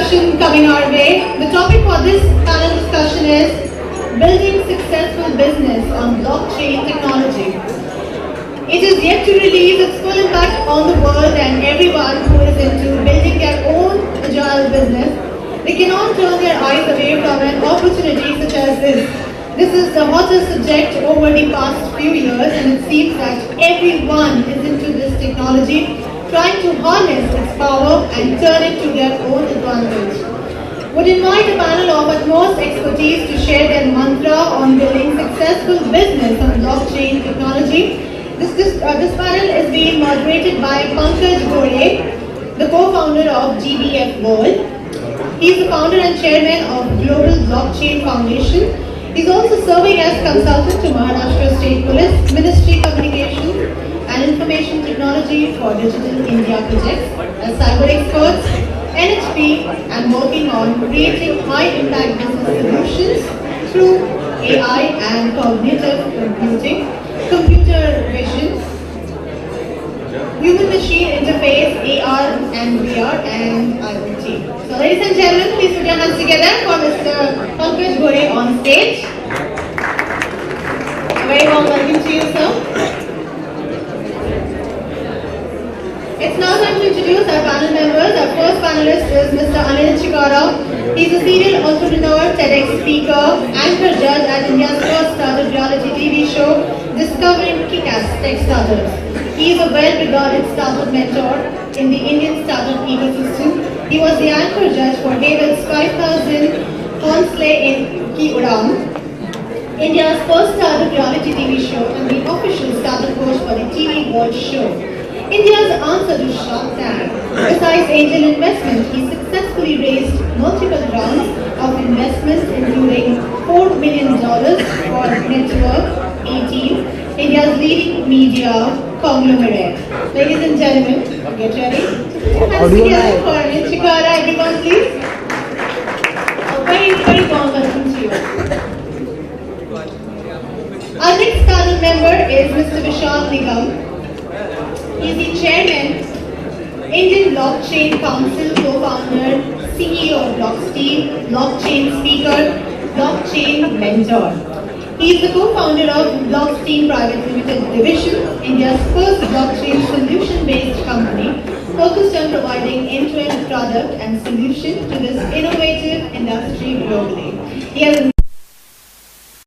discussion coming our way. The topic for this panel discussion is building successful business on blockchain technology. It is yet to release its full impact on the world and everyone who is into building their own agile business. They cannot turn their eyes away from an opportunity such as this. This is the hottest subject over the past few years, and it seems that everyone is into this technology, trying to harness its power and turn it to their own advantage. Would invite a panel of utmost expertise to share their mantra on building successful business on blockchain technology. This panel is being moderated by Pankajj Ghode, the co-founder of GBF World. He is the founder and chairman of Global Blockchain Foundation. He is also serving as consultant to Maharashtra State Police, Ministry Communications and Information Technology for Digital India projects, as cyber experts, NHP, and working on creating high-impact business solutions through AI and cognitive computing, computer vision, human-machine interface, AR and VR, and IoT. So, ladies and gentlemen, please put your hands together for Mr. Pankajj Ghode on stage. A very warm welcome to you, sir. It's now time to introduce our panel members. Our first panelist is Mr. Anil Chhikara. He's a serial entrepreneur, TEDx speaker, anchor judge at India's first startup reality TV show, Discovering Kick-Ass Tech Startups. He is a well-regarded startup mentor in the Indian startup ecosystem. He was the anchor judge for David's 5000 Hounsleigh in Ki Udaan, India's first startup reality TV show, and the official startup coach for the TV World show. India's answer to Shark Tank. Besides angel investment, he successfully raised multiple rounds of investments, including $4 million for Network 18, India's leading media conglomerate. Ladies and gentlemen, get ready. Hands together for Anil Chhikara, everyone please. A very warm welcome to you. Our next panel member is Mr. Vishal Nigam. He is the chairman, Indian Blockchain Council co-founder, CEO of Blockstein, blockchain speaker, blockchain mentor. He is the co-founder of Blockstein Private Limited Division, India's first blockchain solution-based company focused on providing end-to-end product and solution to this innovative industry globally. He has a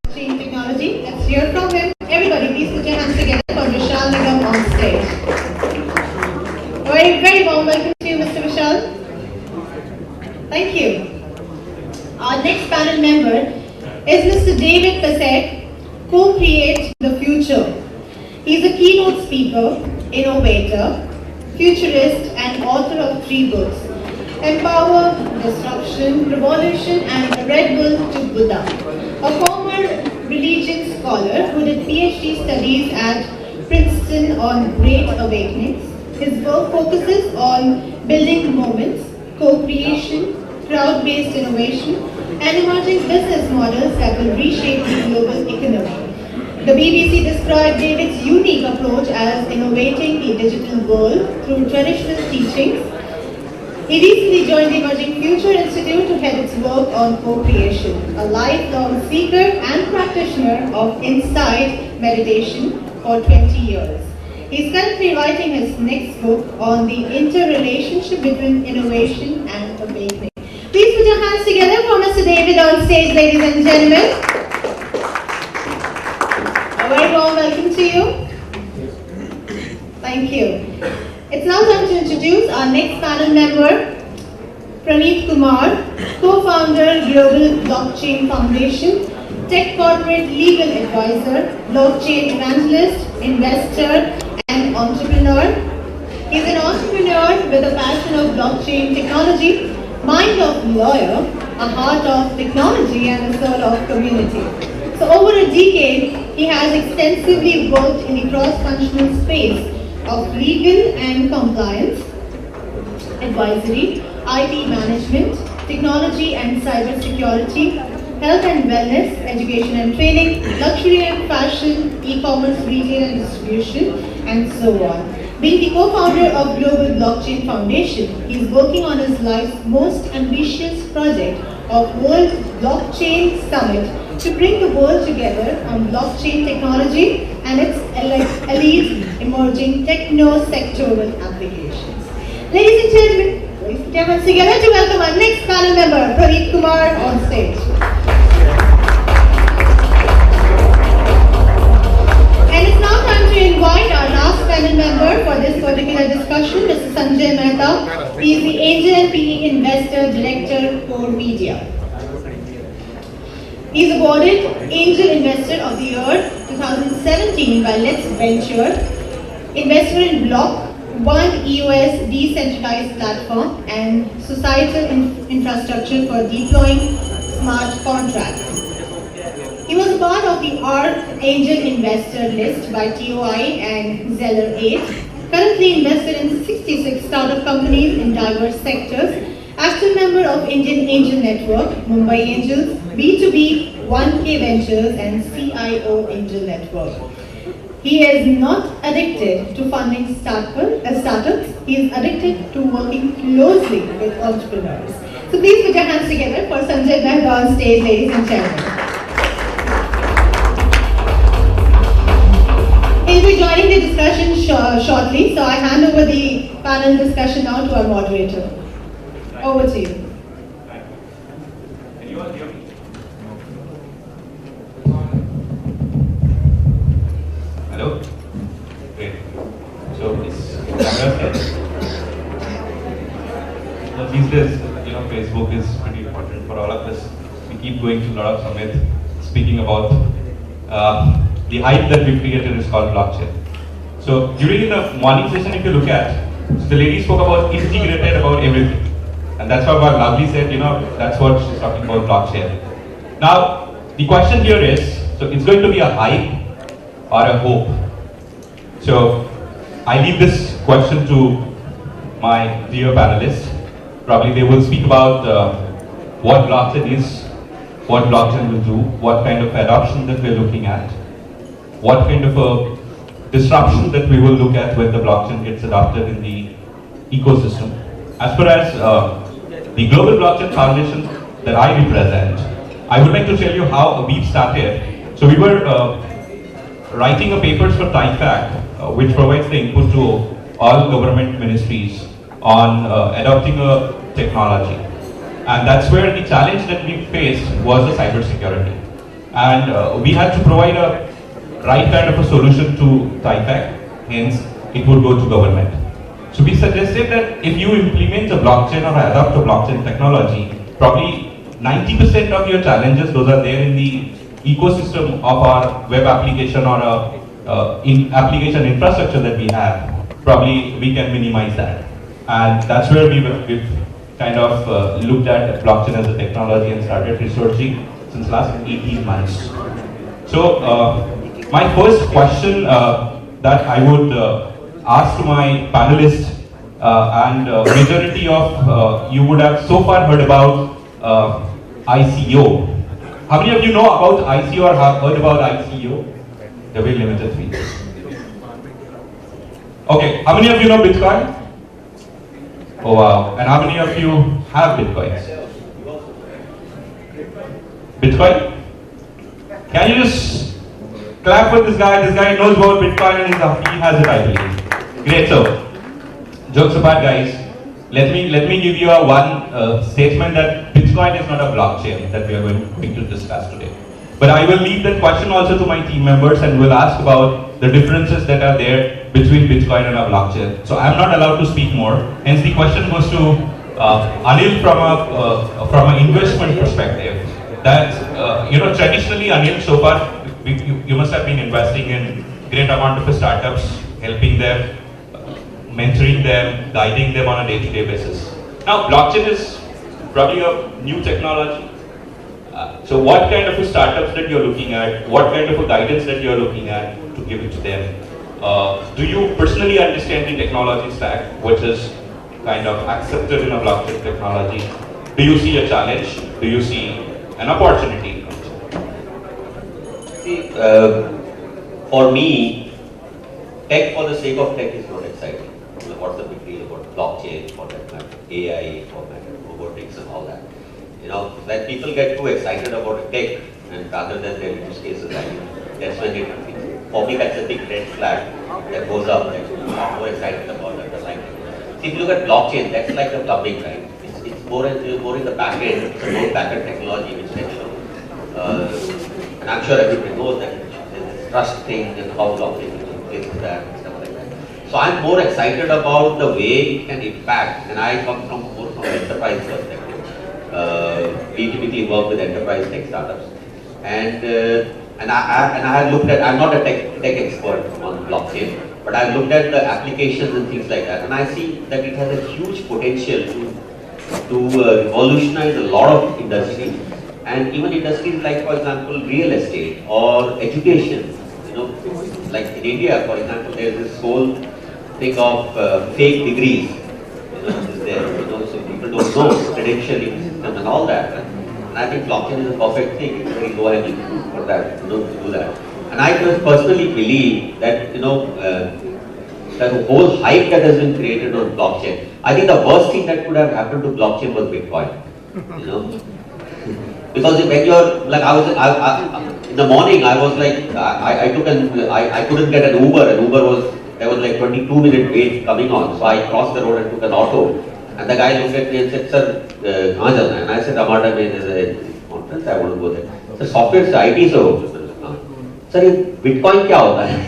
blockchain technology. Let's hear from him. Everybody, please put your hands together for Vishal Nigam on stage. A very warm welcome to you, Mr. Vishal. Thank you. Our next panel member is Mr. David Passiak, Co-Create the Future. He is a keynote speaker, innovator, futurist, and author of 3 books: Empower, Disruption, Revolution, and Red Bull to Buddha. A former religion scholar who did PhD studies at Princeton on Great Awakenings. His work focuses on building moments, co-creation, crowd-based innovation, and emerging business models that will reshape the global economy. The BBC described David's unique approach as innovating the digital world through traditional teachings. He recently joined the Emerging Future Institute to head its work on co-creation, a lifelong seeker and practitioner of insight meditation for 20 years. He is currently writing his next book on the interrelationship between innovation and awakening. Please put your hands together for Mr. David on stage, ladies and gentlemen. A very warm welcome to you. Thank you. It's now time to introduce our next panel member, Pranit Kumar, co-founder, Global Blockchain Foundation, tech corporate legal advisor, blockchain evangelist, investor, and entrepreneur. He's an entrepreneur with a passion of blockchain technology, mind of lawyer, a heart of technology, and a soul of community. So over a decade, he has extensively worked in the cross-functional space of legal and compliance, advisory, IT management, technology and cyber security, health and wellness, education and training, luxury and fashion, e-commerce, retail and distribution, and so on. Being the co-founder of Global Blockchain Foundation, he is working on his life's most ambitious project of World Blockchain Summit to bring the world together on blockchain technology and its elite emerging techno-sectoral applications. Ladies and gentlemen, please put your hands together to welcome our next panel member, Pranit Kumar, on stage. And it's now time to invite our last panel member for this particular discussion, Mr. Sanjay Mehta. He is the Angel and PE Investor Director, Core Media. He is awarded Angel Investor of the Year 2017 by Let's Venture, investor in Block, One EOS decentralized platform, and societal infrastructure for deploying smart contracts. He was a part of the ARC Angel Investor list by TOI and Zeller 8, currently invested in 66 startup companies in diverse sectors, active member of Indian Angel Network, Mumbai Angels, B2B, 1K Ventures, and CIO Angel Network. He is not addicted to funding startups, he is addicted to working closely with entrepreneurs. So please put your hands together for Sanjay Mehta on stage, ladies and gentlemen. He'll be joining the discussion shortly, so I hand over the panel discussion now to our moderator. Over to you. Can you all hear me? Hello? Great. So is camera set? So these days, Facebook is pretty important for all of us. We keep going to a lot of summits speaking about the hype that we've created is called blockchain. So during the morning session, if you look at, the lady spoke about integrated about everything. And that's what Lovely said, that's what she's talking about blockchain. Now, the question here is, so it's going to be a hype or a hope? So, I leave this question to my dear panelists. Probably they will speak about what blockchain is, what blockchain will do, what kind of adoption that we're looking at, what kind of a disruption that we will look at when the blockchain gets adopted in the ecosystem. As far as the Global Blockchain Foundation that I represent, I would like to tell you how we've started. So we were writing a papers for TIFAC, which provides the input to all government ministries on adopting a technology. And that's where the challenge that we faced was the cybersecurity. And we had to provide a right kind of a solution to TIFAC, hence it would go to government. So we suggested that if you implement a blockchain or adopt a blockchain technology, probably 90% of your challenges, those are there in the ecosystem of our web application or application infrastructure that we have. Probably we can minimize that. And that's where we've kind of looked at blockchain as a technology and started researching since last 18 months. So my first question that I would ask to my panelists, and majority of you would have so far heard about ICO. How many of you know about ICO or have heard about ICO? There will be limited fees. Okay, how many of you know Bitcoin? Oh wow, and how many of you have Bitcoins? Bitcoin? Can you just clap for this guy? This guy knows about Bitcoin and he has it, I believe. Great, so jokes apart, guys. Let me give you one statement that Bitcoin is not a blockchain that we are going to discuss today. But I will leave that question also to my team members and will ask about the differences that are there between Bitcoin and a blockchain. So I'm not allowed to speak more. Hence the question goes to Anil from an investment perspective. That traditionally Anil, so far you must have been investing in great amount of startups, helping them, mentoring them, guiding them on a day-to-day basis. Now, blockchain is probably a new technology. So what kind of startups that you're looking at, what kind of guidance that you're looking at to give it to them? Do you personally understand the technology stack, which is kind of accepted in a blockchain technology? Do you see a challenge? Do you see an opportunity? See, for me, tech for the sake of tech is not acceptable. exciting. What's the big deal about blockchain, for that matter, AI, for that matter, robotics and all that. When people get too excited about a tech and rather than their use cases, that's when for me that's a big red flag that goes up. I'm more excited about that. See, if you look at blockchain, that's like the plumbing, right? It's more in the back end. It's a more back end technology which can, and I'm sure everybody knows that there's this trust thing and how blockchain is that and stuff like that. So I'm more excited about the way it can impact, and I come more from an enterprise perspective. We typically work with enterprise tech startups, and I have looked at. I'm not a tech expert on blockchain, but I've looked at the applications and things like that, and I see that it has a huge potential to revolutionize a lot of industries, and even industries like, for example, real estate or education. Like in India, for example, there's this whole thing of fake degrees. Is there? So people don't know credentialing system and all that. And I think blockchain is a perfect thing. It's very low hanging for that, to do that. And I just personally believe that that whole hype that has been created on blockchain. I think the worst thing that could have happened to blockchain was Bitcoin. Because when you're like, in the morning I was like, I couldn't get an Uber, and there was like 22-minute wait coming on, so I crossed the road and took an auto, and the guy looked at me and said, "Sir, kahan jalna hai?" And I said, "Amada mein there's a conference, I want to go there." So software se IT se ho. Sir, Bitcoin kya hota hai?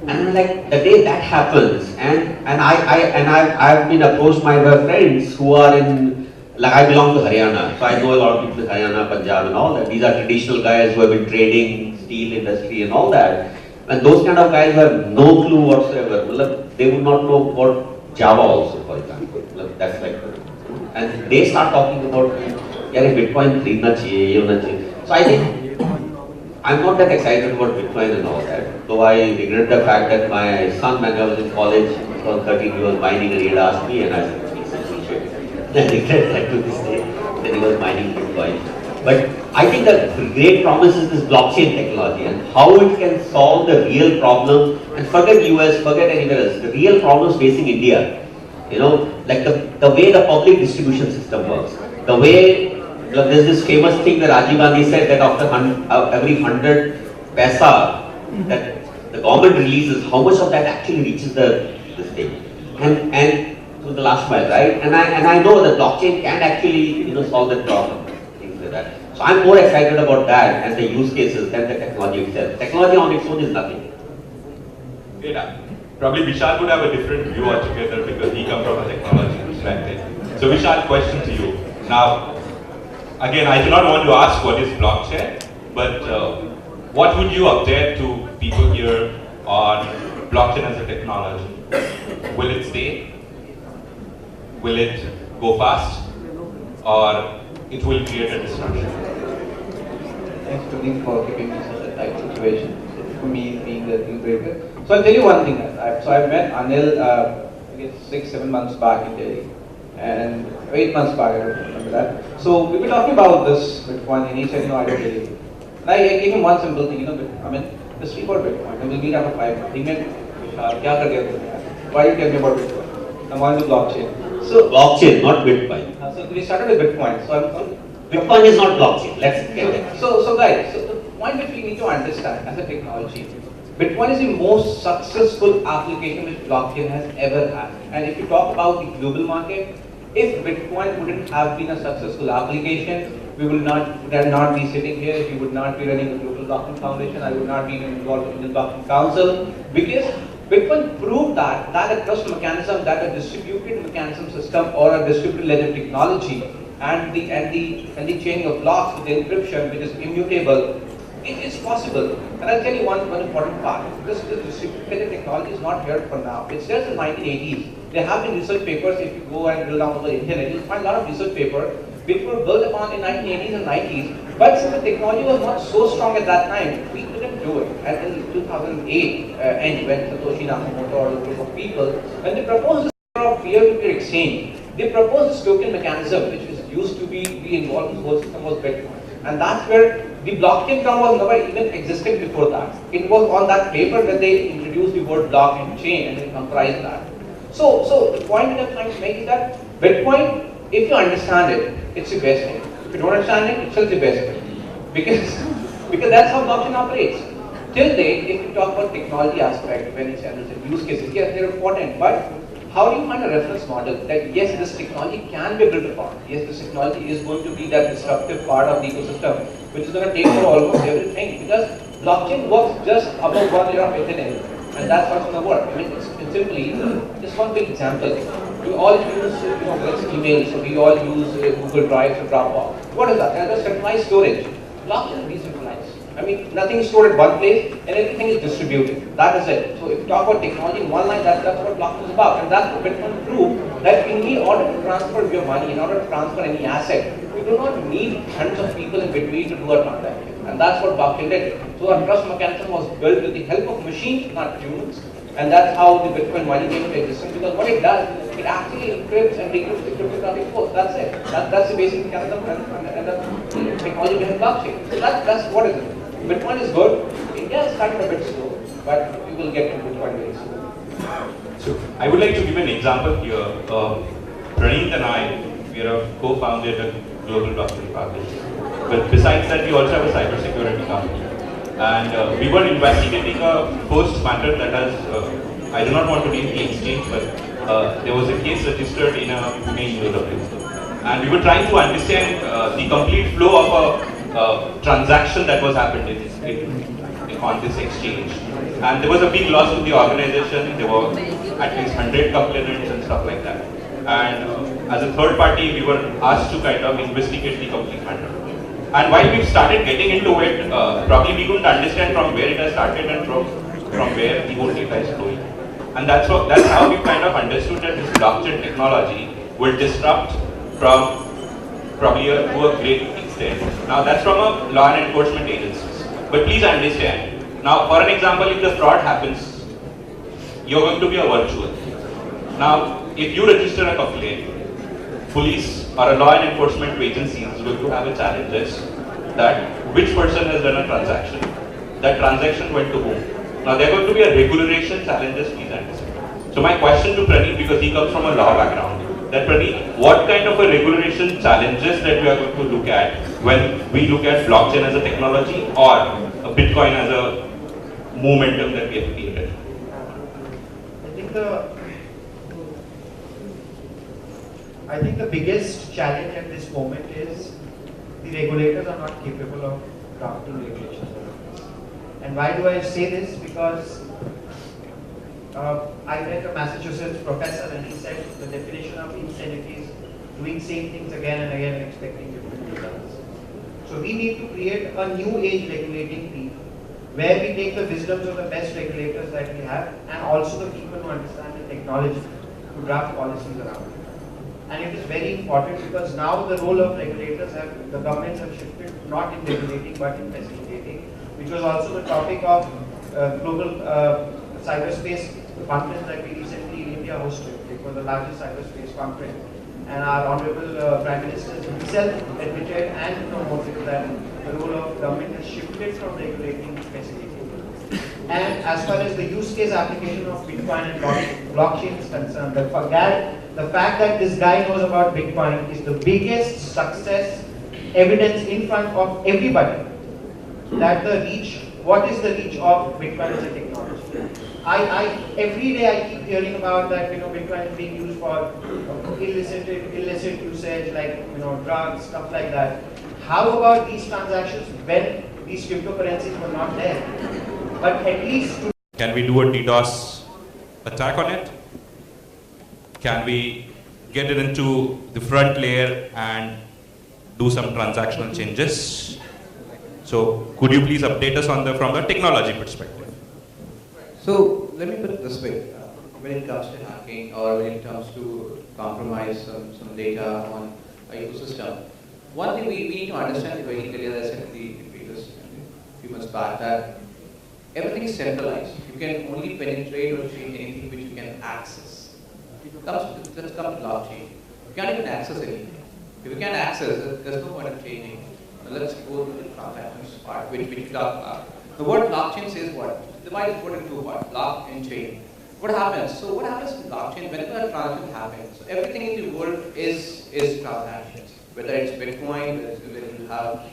And I'm like, the day that happens, and I've been approached by my friends who are in, like I belong to Haryana, so I know a lot of people in Haryana, Punjab and all that. These are traditional guys who have been trading, steel industry and all that. And those kind of guys who have no clue whatsoever, they would not know about Java also, for example. That's like, and they start talking about, yeah, Bitcoin khareedna chahiye, ye hona chahiye. So I think, I'm not that excited about Bitcoin and all that, though I regret the fact that my son, when I was in college, he was 13, he was mining and he had asked me, and I said, I regret that to this day, that he was mining Bitcoin. But I think the great promise is this blockchain technology and how it can solve the real problem, and forget US, forget anywhere else, the real problems facing India. Like the way the public distribution system works, the way, there's this famous thing that Rajiv Gandhi said that after every 100 paisa that the government releases, how much of that actually reaches this thing, and to the last mile, right? And I know that blockchain can actually solve that problem, things like that. So I'm more excited about that and the use cases than the technology itself. Technology on its own is nothing. Yeah. Probably Vishal would have a different view altogether because he comes from a technology perspective. So Vishal, question to you. Now, again, I do not want to ask what is blockchain, but what would you update to people here on blockchain as a technology? Will it stay? Will it go fast? Or it will create a disruption? Thanks to Nick for keeping me in such a tight situation. For me, being the deal breaker. So I'll tell you one thing. I met Anil, I guess 6-7 months back in Delhi, and 8 months back, I don't remember that. So we were talking about this Bitcoin, and he said, I don't really. And I gave him one simple thing, just speak about Bitcoin, and we'll meet after 5 months. He meant, why you tell me about Bitcoin? I'm on the blockchain. So blockchain, not Bitcoin. So we started with Bitcoin. So Bitcoin is not blockchain. Let's get it. So guys, the point which we need to understand as a technology, Bitcoin is the most successful application which blockchain has ever had. And if you talk about the global market, if Bitcoin wouldn't have been a successful application, we would not be sitting here. We would not be running a global blockchain foundation. I would not be involved in the blockchain council, because Bitcoin proved that a trust mechanism, that a distributed mechanism system or a distributed ledger technology and the chaining of blocks with encryption, which is immutable, it is possible. And I'll tell you one important part. This distributed ledger technology is not here for now. It's just in the 1980s. There have been research papers. If you go and drill down on the internet, you'll find a lot of research papers which were built upon in 1980s and 90s. But since the technology was not so strong at that time, we couldn't do it. And in 2008, and when Satoshi Nakamoto or a group of people, when they proposed this peer-to-peer exchange, they proposed this token mechanism, which was used to be involved in the whole system, was Bitcoin. And that's where The blockchain term was never even existed before that. It was on that paper when they introduced the word block and chain and it comprised that. So the point that I'm trying to make is that Bitcoin, if you understand it, it's the best thing. If you don't understand it, it's still the best thing. Because that's how blockchain operates. Till date, if you talk about technology aspect, when it's use cases, yes, they're important, but how do you find a reference model that yes, this technology can be built upon? Yes, this technology is going to be that disruptive part of the ecosystem, which is going to take over almost everything. Because blockchain works just above 1 layer of Ethernet, and that's what's going to work. I mean, it's simply just one big example. We all use, let's email, so we all use Google Drive or Dropbox. What is that? That's centralized storage. Blockchain is decentralized. I mean, nothing is stored at one place and everything is distributed. That is it. So if you talk about technology in one line, that's what blockchain is about. And that's what Bitcoin proved, that in order to transfer your money, in order to transfer any asset, you do not need hundreds of people in between to do a transaction. And that's what blockchain did. So a trust mechanism was built with the help of machines, not humans. And that's how the Bitcoin money came into existence. Because what it does, it actually encrypts and decrypts the cryptographic code. That's it. That's the basic mechanism and the technology behind blockchain. So that's what is it. Bitcoin is good. India is starting a bit slow, but we will get to Bitcoin very soon. So I would like to give an example here. Pranit and I, we are a co-founder at Global Blockchain Partners. But besides that, we also have a cybersecurity company. And we were investigating a first matter that has, I do not want to name the exchange, but there was a case registered in a Pune university. And we were trying to understand the complete flow of a transaction that was happened on this exchange. And there was a big loss to the organization. There were at least 100 complainants and stuff like that. And as a third party, we were asked to kind of investigate the complete matter. And while we started getting into it, probably we couldn't understand from where it has started and from where the whole data is flowing. And that's how we kind of understood that this blockchain technology will disrupt from probably to a great extent. Now that's from a law and enforcement agencies. But please understand, now for an example, if the fraud happens, you're going to be a virtual. Now, if you register a complaint, police or a law and enforcement agency is going to have a challenge that which person has done a transaction, that transaction went to whom. Now there are going to be a regularization challenges, please understand. So my question to Pranit, because he comes from a law background, that Pranit, what kind of a regularization challenges that we are going to look at when we look at blockchain as a technology or a Bitcoin as a momentum that we have created? I think the biggest challenge at this moment is the regulators are not capable of drafting regulations. And why do I say this? Because I met a Massachusetts professor and he said the definition of insanity is doing same things again and again and expecting different results. So we need to create a new age regulating field where we take the wisdoms of the best regulators that we have and also the people who understand the technology to draft policies around it. And it is very important because now the role of regulators the governments have shifted not in regulating but in facilitating, which was also the topic of global cyberspace conference that we recently in India hosted. It was the largest cyberspace conference. And our Honorable Prime Minister himself admitted and promoted that the role of government has shifted from regulating to facilitating. And as far as the use case application of Bitcoin and blockchain is concerned, the fact that this guy knows about Bitcoin is the biggest success evidence in front of everybody that what is the reach of Bitcoin as a technology. Every day I keep hearing about that, Bitcoin is being used for illicit usage like, drugs, stuff like that. How about these transactions when these cryptocurrencies were not there? But at least can we do a DDoS attack on it? Can we get it into the front layer and do some transactional changes? So could you please update us on from the technology perspective? So let me put it this way. When it comes to hacking or when it comes to compromise some data on a ecosystem, one thing we need to understand very clearly, as I said in the previous few months back, that everything is centralized. You can only penetrate or change anything which you can access. Let's come to blockchain. You can't even access anything. If you can't access it, there's no point of changing. Let's go to the transactions part, which we talk about. The word blockchain says what? Divide the word into what? Block and chain. What happens? So what happens in blockchain? Whenever a transaction happens, so everything in the world is transactions. Whether it's Bitcoin, whether you have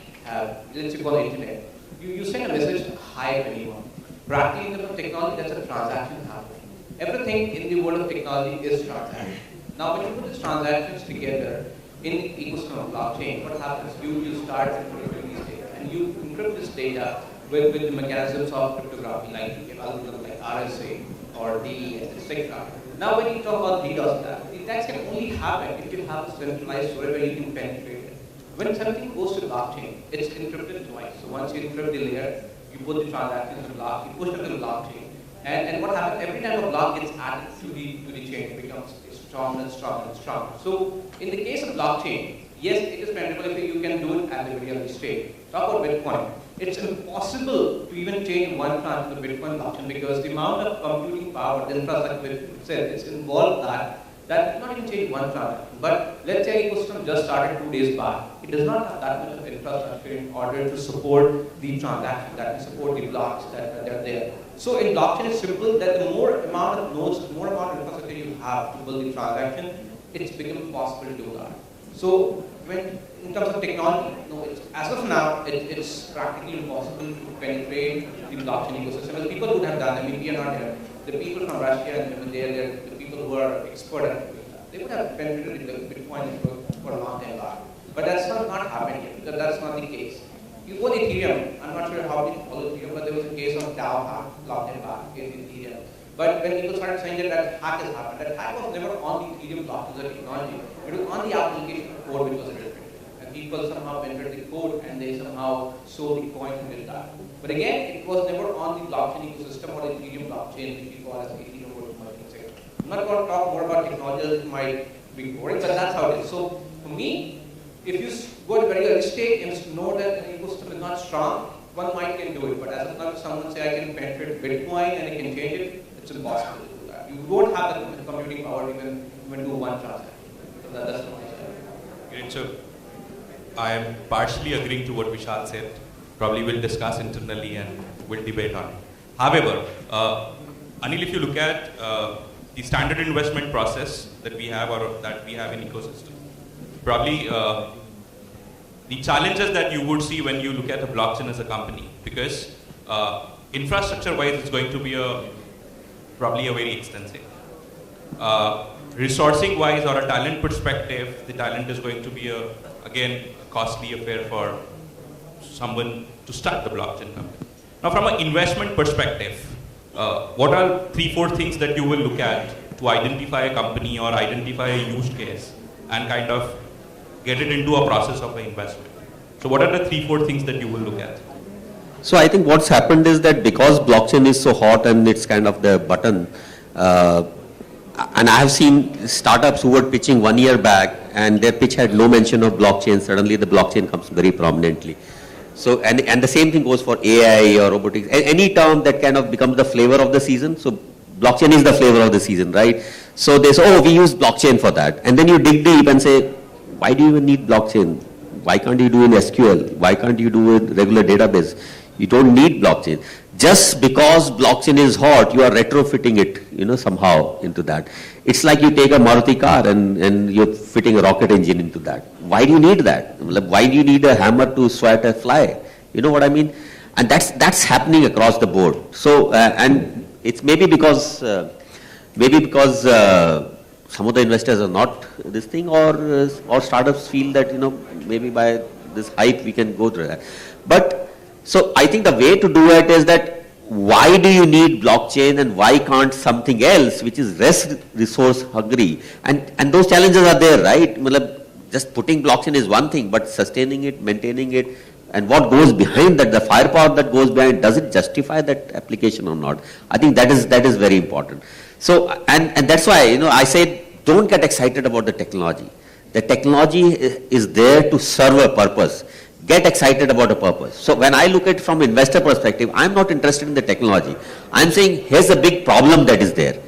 let's call it internet. You send a message hi to anyone. Practically in the technology, that's a transaction happening. Everything in the world of technology is transaction. Now when you put these transactions together in the ecosystem of blockchain, what happens? You start encrypting these data, and you encrypt this data with the mechanisms of cryptography, like algorithms like RSA or DES, etc. Now when you talk about DDoS attack, the attacks can only happen if you have a centralized storage where you can penetrate it. When something goes to blockchain, it's encrypted twice. So once you encrypt the layer, you put the transactions in the block, you push it to the blockchain. And what happens, every time a block gets added to the chain, it becomes stronger and stronger and stronger. So in the case of blockchain, yes, it is penetrable if you can do it at the very early stage. Talk about Bitcoin. It's impossible to even change one tranche to the Bitcoin blockchain because the amount of computing power, the infrastructure itself, is involved that you cannot even change one transaction. But let's say ecosystem just started 2 days back. It does not have that much of infrastructure in order to support the transaction, that will support the blocks that are there. So in blockchain, it's simple that the more amount of nodes, the more amount of infrastructure you have to build the transaction, it's become possible to do that. So when in terms of technology, no, as of now, it's practically impossible to penetrate the blockchain ecosystem. The people who have done, I mean, we are not here. The people from Russia and they're the people who are expert at doing that. They would have penetrated the Bitcoin for a long time back. But that's not happened yet, because that's not the case. You go to Ethereum, I'm not sure how we follow Ethereum, but there was a case of DAO hack, blockchain hack in Ethereum. But when people started saying that hack has happened, that hack was never on the Ethereum blockchain technology. It was on the application code which was written. And people somehow entered the code and they somehow sold the coins and did that. But again, it was never on the blockchain ecosystem or the Ethereum blockchain, which we call as Ethereum world merging sector. I'm not going to talk more about technology, it might be boring, but that's how it is. So for me, if you go to very early stage and know that an ecosystem is not strong, one might can do it. But as of now, if someone say I can penetrate Bitcoin and I can change it, it's impossible to do that. You don't have the computing power to even do one transaction. So that's what I said. Great. So I am partially agreeing to what Vishal said. Probably we'll discuss internally and we'll debate on it. However, Anil, if you look at the standard investment process that we have or that we have in ecosystem, probably the challenges that you would see when you look at a blockchain as a company, because infrastructure-wise it's going to be probably a very extensive. Resourcing-wise or a talent perspective, the talent is going to be again a costly affair for someone to start the blockchain company. Now from an investment perspective, what are 3-4 things that you will look at to identify a company or identify a use case and kind of get it into a process of an investment? So what are the 3-4 things that you will look at? So I think what's happened is that because blockchain is so hot and it's kind of the button, and I have seen startups who were pitching 1 year back and their pitch had no mention of blockchain, suddenly the blockchain comes very prominently. So, and the same thing goes for AI or robotics, any term that kind of becomes the flavor of the season. So blockchain is the flavor of the season, right? So they say, oh, we use blockchain for that. And then you dig deep and say, why do you even need blockchain? Why can't you do in SQL? Why can't you do it regular database? You don't need blockchain. Just because blockchain is hot, you are retrofitting it, somehow into that. It's like you take a Maruti car and you're fitting a rocket engine into that. Why do you need that? Why do you need a hammer to swat a fly? You know what I mean? And that's happening across the board. So, and it's maybe because some of the investors are not this thing, or startups feel that, maybe by this hype we can go through that. But, so I think the way to do it is that why do you need blockchain and why can't something else which is less resource hungry? And those challenges are there, right? Just putting blockchain is one thing, but sustaining it, maintaining it, and what goes behind that, the firepower that goes behind, does it justify that application or not? I think that is very important. So, and that's why, I said, don't get excited about the technology. The technology is there to serve a purpose. Get excited about a purpose. So when I look at it from investor perspective, I'm not interested in the technology. I'm saying, here's a big problem that is there.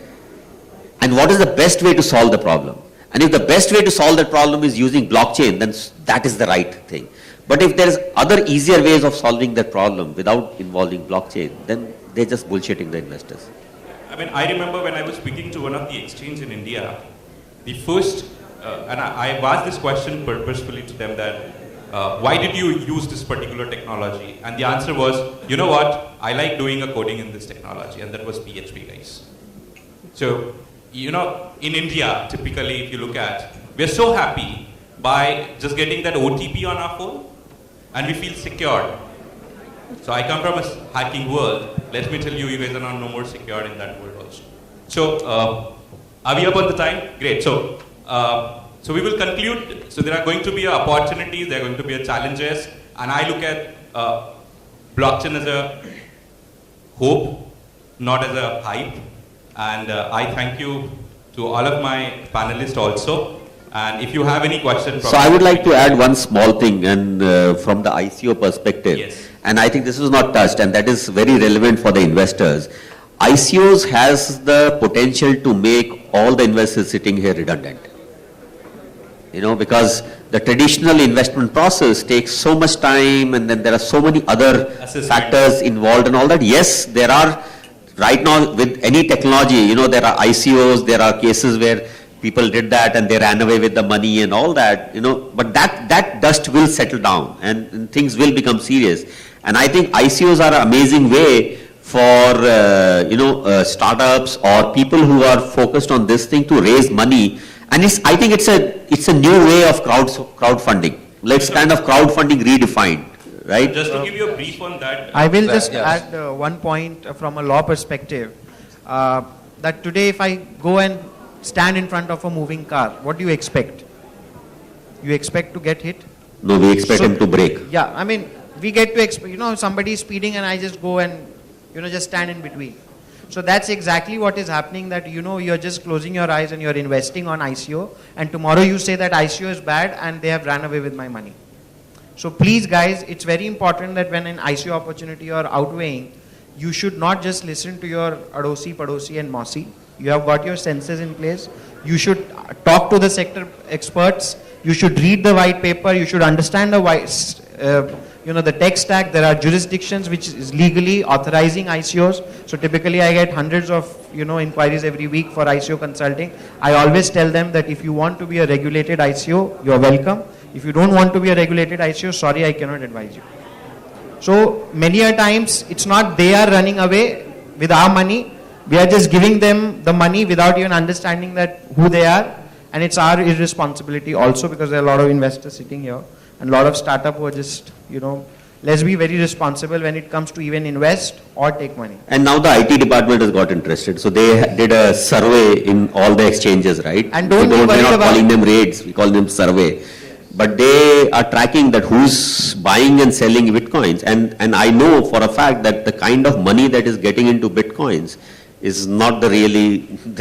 And what is the best way to solve the problem? And if the best way to solve that problem is using blockchain, then that is the right thing. But if there is other easier ways of solving that problem without involving blockchain, then they're just bullshitting the investors. I mean, I remember when I was speaking to one of the exchanges in India, the first, and I've asked this question purposefully to them that, why did you use this particular technology? And the answer was, you know what, I like doing a coding in this technology, and that was PHP, guys. So, you know, in India, typically, if you look at, we're so happy by just getting that OTP on our phone, and we feel secure. So I come from a hacking world. Let me tell you, you guys are not no more secure in that world also. So, are we up on the time? Great. So, so we will conclude. So there are going to be opportunities, there are going to be challenges, and I look at blockchain as a hope, not as a hype. And I thank you to all of my panelists also. And if you have any questions, so I would like to add one small thing, and from the ICO perspective. Yes. And I think this is not touched, and that is very relevant for the investors. ICOs has the potential to make all the investors sitting here redundant. You know, because the traditional investment process takes so much time, and then there are so many other factors involved and all that. Yes, there are, right now with any technology, you know, there are ICOs, there are cases where people did that and they ran away with the money and all that, you know, but that dust will settle down and things will become serious. And I think ICOs are an amazing way for, you know, startups or people who are focused on this thing to raise money. And I think it's a new way of crowdfunding. Let's kind of crowdfunding redefined, right? Just to give you a brief on that. I will just add one point from a law perspective. That today if I go and stand in front of a moving car, what do you expect? You expect to get hit? No, we expect him to brake. Yeah, I mean, we get to expect, you know, somebody is speeding and I just go and, you know, just stand in between. So that's exactly what is happening, that, you know, you're just closing your eyes and you're investing on ICO, and tomorrow you say that ICO is bad and they have ran away with my money. So please guys, it's very important that when an ICO opportunity you are outweighing, you should not just listen to your Adosi, Padosi and Mosi. You have got your senses in place. You should talk to the sector experts. You should read the white paper. You should understand the you know, the tech stack. There are jurisdictions which is legally authorizing ICOs. So typically I get hundreds of, you know, inquiries every week for ICO consulting. I always tell them that if you want to be a regulated ICO, you're welcome. If you don't want to be a regulated ICO, sorry, I cannot advise you. So many a times it's not they are running away with our money. We are just giving them the money without even understanding that who they are, and it's our irresponsibility also, because there are a lot of investors sitting here and a lot of startups who are just, you know, let's be very responsible when it comes to even invest or take money. And now the IT department has got interested, so they did a survey in all the exchanges, right? And we're not calling them raids, we call them survey. But they are tracking that who's buying and selling bitcoins, and I know for a fact that the kind of money that is getting into bitcoins is not the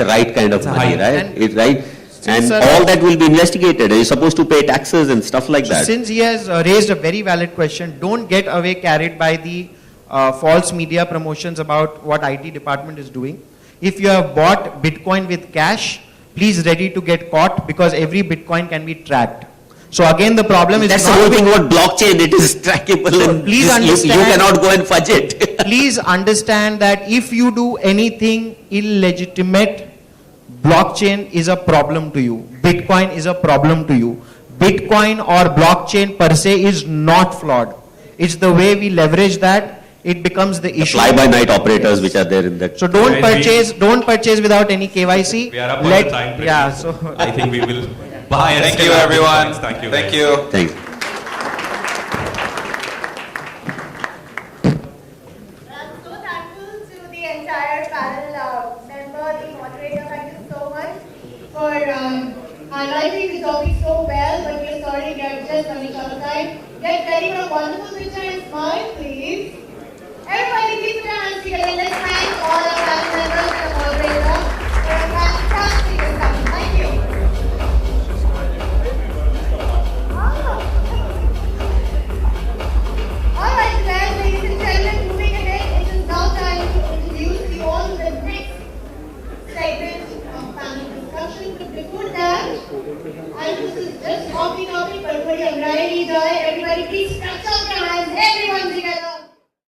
right kind of money, right? Right? And all that will be investigated. You're supposed to pay taxes and stuff like that. Since he has raised a very valid question, don't get away carried by the false media promotions about what IT department is doing. If you have bought Bitcoin with cash, please ready to get caught, because every Bitcoin can be tracked. So again, the problem is that's the whole thing about blockchain. It is trackable, so and please understand, you cannot go and fudge it. Please understand that if you do anything illegitimate, blockchain is a problem to you. Bitcoin is a problem to you. Bitcoin or blockchain per se is not flawed. It's the way we leverage that, it becomes the issue. Fly-by-night operators which are there in that. So don't purchase without any KYC. We are up on the time. Yeah, so I think we will. Bye. Thank you, everyone. Thank you. Thank you. Thanks. I'm so thankful to the entire panel member, the moderator. Thank you so much for highlighting the topic so well. But we're sorry, we are just running out of time. Get ready for a wonderful picture and smile, please. Everybody, please put your hands together. Let's thank all our panel members and the moderators.